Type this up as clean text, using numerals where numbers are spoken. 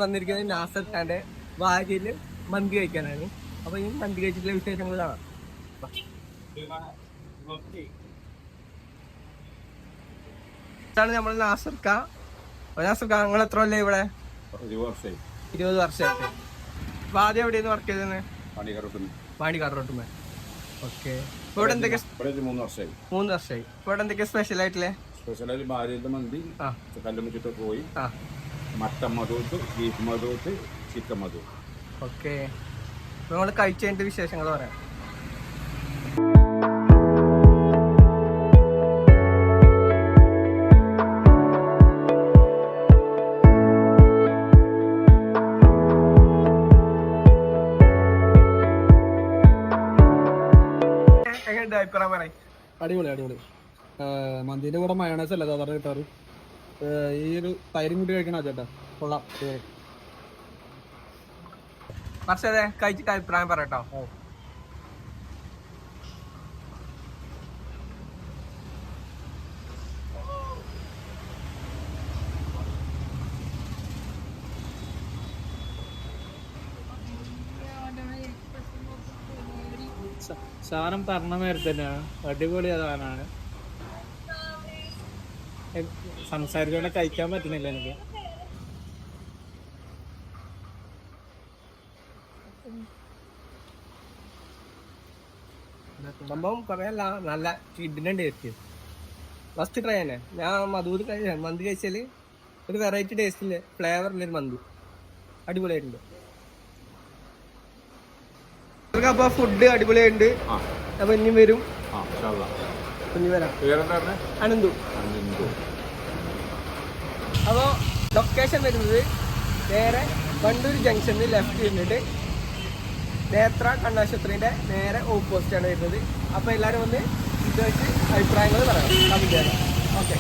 വന്നിരിക്കുന്നത് നാസർ ഖാന്റെ ഭാര്യയില് മന്തി കഴിക്കാനാണ്. അപ്പൊ ഈ മന്തി കഴിച്ചിട്ടുള്ള വിശേഷങ്ങൾ കാണാം. ഇതാണ് നമ്മൾ നാസർ ഖാ. നിങ്ങൾ എത്ര അല്ലേ ഇവിടെ? 20 വർഷമായിട്ട്. അപ്പൊ ആദ്യം എവിടെയാണ് വർക്ക് ചെയ്തത്? പാണ്ടിക്കാറോട്ടുമേ. ഓക്കെ. ഇവിടെ എന്തൊക്കെ? 3 വർഷമായി. 3 വർഷമായി. ഇവിടെ എന്തൊക്കെ സ്പെഷ്യൽ ആയിട്ടില്ലേ? സ്പെഷ്യലായിട്ട് ഭാര്യയുടെ മന്തി, കല്ലുമുച്ചിട്ട് പോയി, മട്ടൻ മധൂത്ത്, ബീഫ് മധൂത്ത്, ചിക്കൻ മധൂത്ത്. ഓക്കെ. നമ്മൾ കഴിച്ചതിന്റെ വിശേഷങ്ങൾ പറയാം. അടിപൊളി അടിപൊളി. മന്തിന്റെ കൂടെ മയോണൈസ് അല്ല സാധാരണ കിട്ടാറ്. ഈ ഒരു തൈരും കൂട്ടി കഴിക്കണ ചേട്ടാ കൊള്ളാം. പക്ഷേ കഴിച്ചിട്ട് അഭിപ്രായം പറയട്ടോ. സാധനം പറഞ്ഞ മാതിരി തന്നെയാണ്. അടിപൊളി സാധനമാണ്. സംസാരിച്ചോണ്ട് കഴിക്കാൻ പറ്റുന്നില്ല എനിക്ക്. സംഭവം പറയല്ല, നല്ല കിഡിലും ടേസ്റ്റ്. ഫസ്റ്റ് ട്രൈ തന്നെ. ഞാൻ മധൂര് മന്തി കഴിച്ചാല് ഒരു വെറൈറ്റി ടേസ്റ്റില് ഫ്ലേവറിലൊരു മന്തി അടിപൊളിയായിട്ടുണ്ട്. അപ്പൊ ഫുഡ് അടിപൊളിയായിട്ടുണ്ട്. അപ്പൊ ഇനി വരും. ഇനി വരാം. അനന്തു. അപ്പോ ലൊക്കേഷൻ വരുന്നത് നേരെ വണ്ടൂർ ജംഗ്ഷനിൽ ലെഫ്റ്റ് ചെയ്തിട്ട് നേത്ര കണ്ണാശുപത്രിന്റെ നേരെ ഓപ്പോസിറ്റ് ആണ് വരുന്നത്. അപ്പൊ എല്ലാരും വന്ന് ഇത് വെച്ച് അഭിപ്രായങ്ങൾ പറയാം. ഓക്കെ.